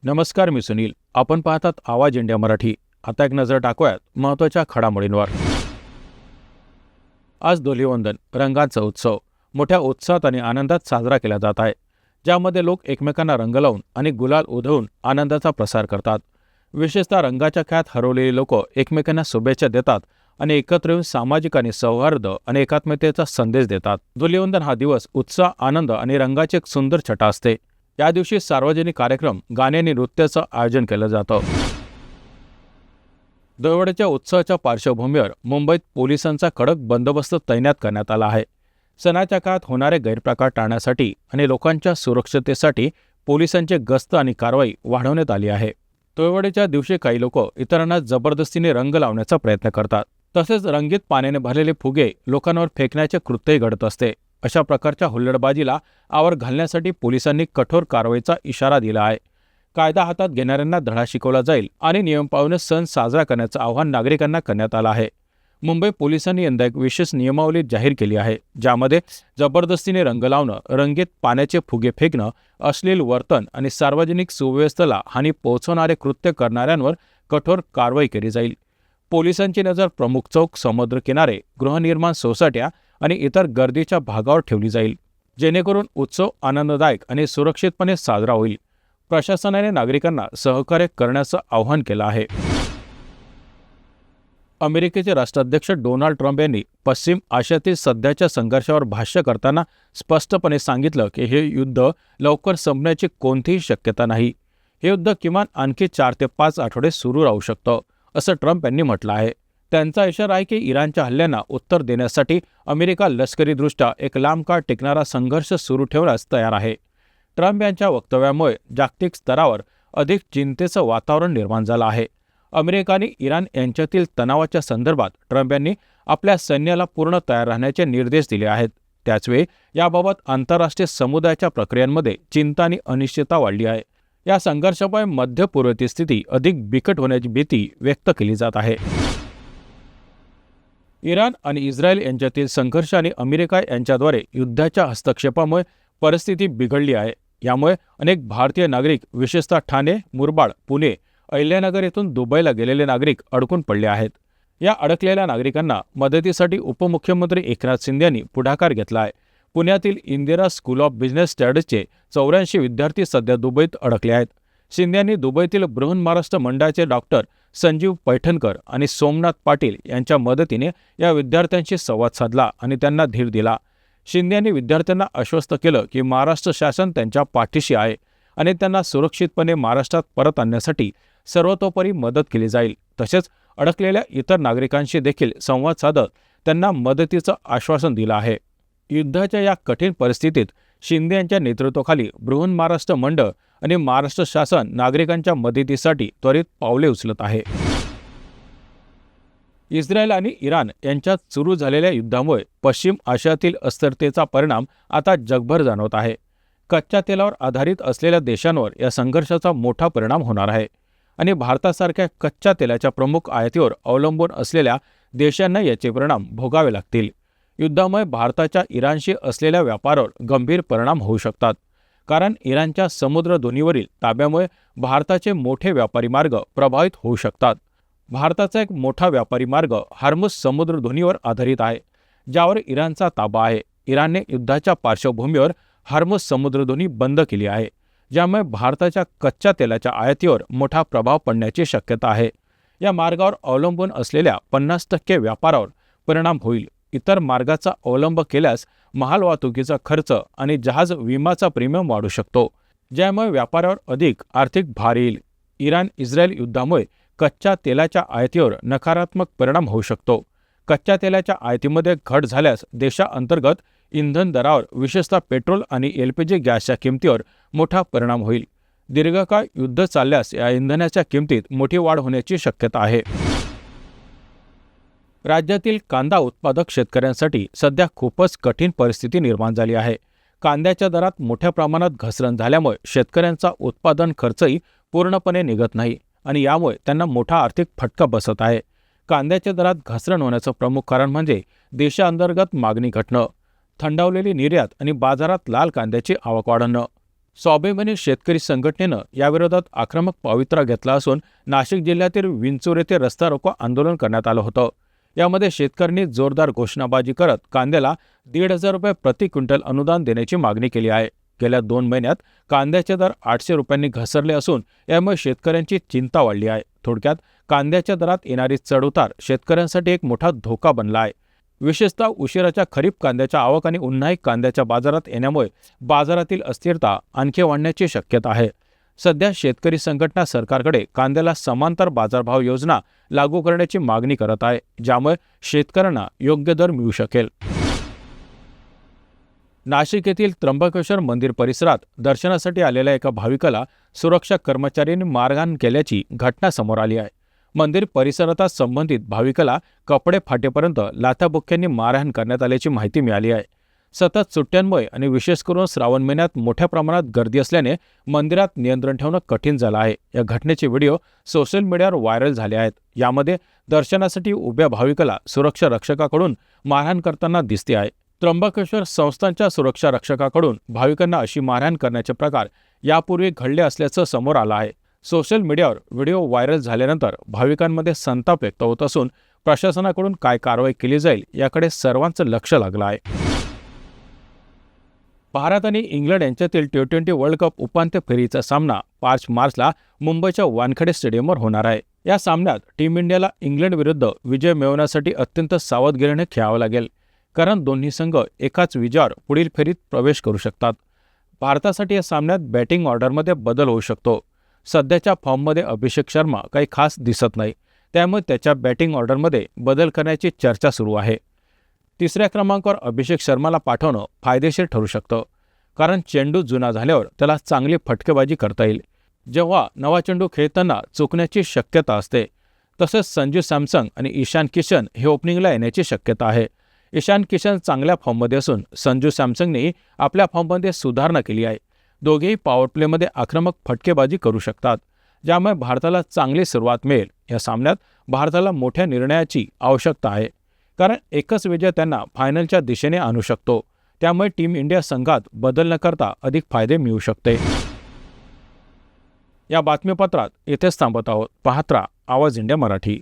नमस्कार, मी सुनील. आपण पाहतात आवाज इंडिया मराठी. आता एक नजर टाकूयात महत्त्वाच्या घडामोडींवर. आज धुलिवंदन रंगांचा उत्सव मोठ्या उत्साहात आणि आनंदात साजरा केला जात आहे, ज्यामध्ये लोक एकमेकांना रंग लावून आणि गुलाल उधळून आनंदाचा प्रसार करतात. विशेषतः रंगाच्या खेळात हरवलेली लोक एकमेकांना शुभेच्छा देतात आणि एकत्र येऊन सामाजिक आणि सौहार्द आणि एकात्मतेचा संदेश देतात. धुलिवंदन हा दिवस उत्साह, आनंद आणि रंगाची एक सुंदर छटा असते. या दिवशी सार्वजनिक कार्यक्रम, गाणे आणि नृत्याचं आयोजन केलं जातं. धुळवडीच्या उत्सवाच्या पार्श्वभूमीवर मुंबईत पोलिसांचा कडक बंदोबस्त तैनात करण्यात आला आहे. सणाच्या काळात होणारे गैरप्रकार टाळण्यासाठी आणि लोकांच्या सुरक्षिततेसाठी पोलिसांची गस्त आणि कारवाई वाढवण्यात आली आहे. धुळवडीच्या दिवशी काही लोक इतरांना जबरदस्तीने रंग लावण्याचा प्रयत्न करतात. तसेच रंगीत पाण्याने भरलेले फुगे लोकांवर फेकण्याचे कृत्यही घडत असते. अशा प्रकारच्या हुल्लडबाजीला आवर घालण्यासाठी पोलिसांनी कठोर कारवाईचा इशारा दिला आहे. कायदा हातात घेणाऱ्यांना धडा शिकवला जाईल आणि नियम पाळून सण साजरा करण्याचं आवाहन नागरिकांना करण्यात आलं आहे. मुंबई पोलिसांनी यंदा एक विशेष नियमावली जाहीर केली आहे, ज्यामध्ये जबरदस्तीने रंग लावणं, रंगीत पाण्याचे फुगे फेकणं, अश्लील वर्तन आणि सार्वजनिक सुव्यवस्थेला हानी पोहोचवणारे कृत्य करणाऱ्यांवर कठोर कारवाई केली जाईल. पोलिसांची नजर प्रमुख चौक, समुद्रकिनारे, गृहनिर्माण सोसायट्या आणि इतर गर्दीच्या भागावर ठेवली जाईल, जेणेकरून उत्सव आनंददायक आणि सुरक्षितपणे साजरा होईल. प्रशासनाने नागरिकांना सहकार्य करण्याचं आवाहन केलं आहे. अमेरिकेचे राष्ट्राध्यक्ष डोनाल्ड ट्रम्प यांनी पश्चिम आशियातील सध्याच्या संघर्षावर भाष्य करताना स्पष्टपणे सांगितलं की हे युद्ध लवकर संपण्याची कोणतीही शक्यता नाही. हे युद्ध किमान आणखी 4 ते 5 आठवडे सुरू राहू शकतं, असं ट्रम्प यांनी म्हटलं आहे. त्यांचा इशारा आहे की इराणच्या हल्ल्यांना उत्तर देण्यासाठी अमेरिका लष्करीदृष्ट्या एक लांब काळ टिकणारा संघर्ष सुरू ठेवण्यास तयार आहे. ट्रम्प यांच्या वक्तव्यामुळे जागतिक स्तरावर अधिक चिंतेचं वातावरण निर्माण झालं आहे. अमेरिका आणि इराण यांच्यातील तणावाच्या संदर्भात ट्रम्प यांनी आपल्या सैन्याला पूर्ण तयार राहण्याचे निर्देश दिले आहेत. त्याचवेळी याबाबत आंतरराष्ट्रीय समुदायाच्या प्रक्रियांमध्ये चिंता आणि अनिश्चितता वाढली आहे. या संघर्षामुळे मध्य पूर्वेतील स्थिती अधिक बिकट होण्याची भीती व्यक्त केली जात आहे. इराण आणि इस्रायल यांच्यातील संघर्ष आणि अमेरिका यांच्याद्वारे युद्धाच्या हस्तक्षेपामुळे परिस्थिती बिघडली आहे. यामुळे अनेक भारतीय नागरिक, विशेषतः ठाणे, मुरबाड, पुणे, अहिल्यानगर येथून दुबईला गेलेले नागरिक अडकून पडले आहेत. या अडकलेल्या नागरिकांना मदतीसाठी उपमुख्यमंत्री एकनाथ शिंदे यांनी पुढाकार घेतला आहे. पुण्यातील इंदिरा स्कूल ऑफ बिझनेस स्टडीजचे 84 विद्यार्थी सध्या दुबईत अडकले आहेत. शिंदे यांनी दुबईतील बृहन्महाराष्ट्र मंडळाचे डॉक्टर संजीव पैठणकर आणि सोमनाथ पाटील यांच्या मदतीने या विद्यार्थ्यांशी संवाद साधला आणि त्यांना धीर दिला. शिंदे यांनी विद्यार्थ्यांना आश्वस्त केलं की महाराष्ट्र शासन त्यांच्या पाठीशी आहे आणि त्यांना सुरक्षितपणे महाराष्ट्रात परत आणण्यासाठी सर्वतोपरी मदत केली जाईल. तसेच अडकलेल्या इतर नागरिकांशी देखील संवाद साधत त्यांना मदतीचं आश्वासन दिलं आहे. युद्धाच्या या कठीण परिस्थितीत शिंदे यांच्या नेतृत्वाखाली बृहन्महाराष्ट्र मंडळ आणि महाराष्ट्र शासन नागरिकांच्या मदतीसाठी त्वरित पावले उचलत आहे. इस्रायल आणि इराण यांच्यात सुरू झालेल्या युद्धामुळे पश्चिम आशियातील अस्थिरतेचा परिणाम आता जगभर जाणवत आहे. कच्च्या तेलावर आधारित असलेल्या देशांवर या संघर्षाचा मोठा परिणाम होणार आहे आणि भारतासारख्या कच्च्या तेलाच्या प्रमुख आयातीवर अवलंबून असलेल्या देशांना याचे परिणाम भोगावे लागतील. युद्धामुळे भारताच्या इराणशी असलेल्या व्यापारावर गंभीर परिणाम होऊ शकतात, कारण इराणच्या समुद्रधुनीवरील ताब्यामुळे भारताचे मोठे व्यापारी मार्ग प्रभावित होऊ शकतात. भारताचा एक मोठा व्यापारी मार्ग हॉर्मुझ समुद्रधुनीवर आधारित आहे, ज्यावर इराणचा ताबा आहे. इराणने युद्धाच्या पार्श्वभूमीवर हॉर्मुझ समुद्रधुनी बंद केली आहे, ज्यामुळे भारताच्या कच्च्या तेलाच्या आयातीवर मोठा प्रभाव पडण्याची शक्यता आहे. या मार्गावर अवलंबून असलेल्या 50% व्यापारावर परिणाम होईल. इतर मार्गाचा अवलंब केल्यास मालवाहतुकीचा खर्च आणि जहाज विमाचा प्रीमियम वाढू शकतो, ज्यामुळे व्यापारावर अधिक आर्थिक भार येईल. इराण-इस्रायल युद्धामुळे कच्च्या तेलाच्या आयातीवर नकारात्मक परिणाम होऊ शकतो. कच्च्या तेलाच्या आयातीमध्ये घट झाल्यास देशाअंतर्गत इंधन दरावर, विशेषतः पेट्रोल आणि LPG गॅसच्या किमतीवर मोठा परिणाम होईल. दीर्घकाळ युद्ध चालल्यास या इंधनाच्या किमतीत मोठी वाढ होण्याची शक्यता आहे. राज्यातील कांदा उत्पादक शेतकऱ्यांसाठी सध्या खूपच कठीण परिस्थिती निर्माण झाली आहे. कांद्याच्या दरात मोठ्या प्रमाणात घसरण झाल्यामुळे शेतकऱ्यांचा उत्पादन खर्चही पूर्णपणे निघत नाही आणि यामुळे त्यांना मोठा आर्थिक फटका बसत आहे. कांद्याच्या दरात घसरण होण्याचं प्रमुख कारण म्हणजे देशांतर्गत मागणी घटणं, थंडावलेली निर्यात आणि बाजारात लाल कांद्याची आवक वाढणं. स्वाभिमानी शेतकरी संघटनेनं याविरोधात आक्रमक पवित्रा घेतला असून नाशिक जिल्ह्यातील विंचूर येथे रस्ता रोको आंदोलन करण्यात आलं होतं। यामध्ये शेतकऱ्यांनी जोरदार घोषणाबाजी करत कांद्याला 1,500 रुपये प्रति क्विंटल अनुदान देण्याची मागणी केली आहे। गेल्या 2 महिन्यात कांद्याचे दर 800 रुपयांनी घसरले असून यामुळे शेतकऱ्यांची चिंता वाढली आहे। थोडक्यात कांद्याच्या दरात येणारी चढउतार शेतकऱ्यांसाठी एक मोठा धोका बनला आहे। विशेषतः उशिराच्या खरीप कांद्याच्या आवक आणि उन्हाळी कांद्याच्या बाजारात येण्यामुळे बाजारातील अस्थिरता आणखी वाढण्याची शक्यता आहे। सध्या शेतकरी संघटना सरकारकडे कांद्याला समांतर बाजारभाव योजना लागू करण्याची मागणी करत आहे, ज्यामुळे शेतकऱ्यांना योग्य दर मिळू शकेल। नाशिक येथील त्र्यंबकेश्वर मंदिर परिसरात दर्शनासाठी आलेल्या एका भाविकाला सुरक्षा कर्मचाऱ्यांनी मारहाण केल्याची घटना समोर आली आहे। मंदिर परिसरात संबंधित भाविकाला कपडे फाटेपर्यंत लाथाबुक्क्यांनी मारहाण करण्यात आल्याची माहिती मिळाली आहे। सतत सुट्ट्यांमुळे आणि विशेष करून श्रावण महिन्यात मोठ्या प्रमाणात गर्दी असल्याने मंदिरात नियंत्रण ठेवणं कठीण झालं आहे। या घटनेचे व्हिडिओ सोशल मीडियावर व्हायरल झाले आहेत। यामध्ये दर्शनासाठी उभ्या भाविकाला सुरक्षा रक्षकाकडून मारहाण करताना दिसते आहे। त्र्यंबकेश्वर संस्थानच्या सुरक्षा रक्षकाकडून भाविकांना अशी मारहाण करण्याचे प्रकार यापूर्वी घडले असल्याचं समोर आलं आहे। सोशल मीडियावर व्हिडिओ व्हायरल झाल्यानंतर भाविकांमध्ये संताप व्यक्त होत असून प्रशासनाकडून काय कारवाई केली जाईल याकडे सर्वांचं लक्ष लागलं आहे। भारत आणि इंग्लंड यांच्यातील T20 वर्ल्ड कप उपांत्य फेरीचा सामना 5 मार्चला मुंबईच्या वानखेडे स्टेडियमवर होणार आहे। या सामन्यात टीम इंडियाला इंग्लंड विरुद्ध विजय मिळवण्यासाठी अत्यंत सावधगिरीने खेळावं लागेल, कारण दोन्ही संघ एकाच विजयावर पुढील फेरीत प्रवेश करू शकतात। भारतासाठी या सामन्यात बॅटिंग ऑर्डरमध्ये बदल होऊ शकतो। सध्याच्या फॉर्ममध्ये अभिषेक शर्मा काही खास दिसत नाही, त्यामुळे त्याच्या बॅटिंग ऑर्डरमध्ये बदल करण्याची चर्चा सुरू आहे। तिसऱ्या क्रमांकावर अभिषेक शर्माला पाठवणं फायदेशीर ठरू शकतं, कारण चेंडू जुना झाल्यावर त्याला चांगली फटकेबाजी करता येईल, जेव्हा नवा चेंडू खेळताना चुकण्याची शक्यता असते। तसेच संजू सॅमसन आणि ईशान किशन हे ओपनिंगला येण्याची शक्यता आहे। ईशान किशन चांगल्या फॉर्ममध्ये असून संजू सॅमसननेही आपल्या फॉर्ममध्ये सुधारणा केली आहे। दोघेही पॉवर प्लेमध्ये आक्रमक फटकेबाजी करू शकतात, ज्यामुळे भारताला चांगली सुरुवात मिळेल। या सामन्यात भारताला मोठ्या निर्णयाची आवश्यकता आहे, कारण एकच विजय त्यांना फायनलच्या दिशेने आणू शकतो। त्यामुळे टीम इंडिया संघात बदल न करता अधिक फायदे मिळू शकते। या बातमीपत्रात इथेच थांबत आहोत। पाहत रहा आवाज इंडिया मराठी।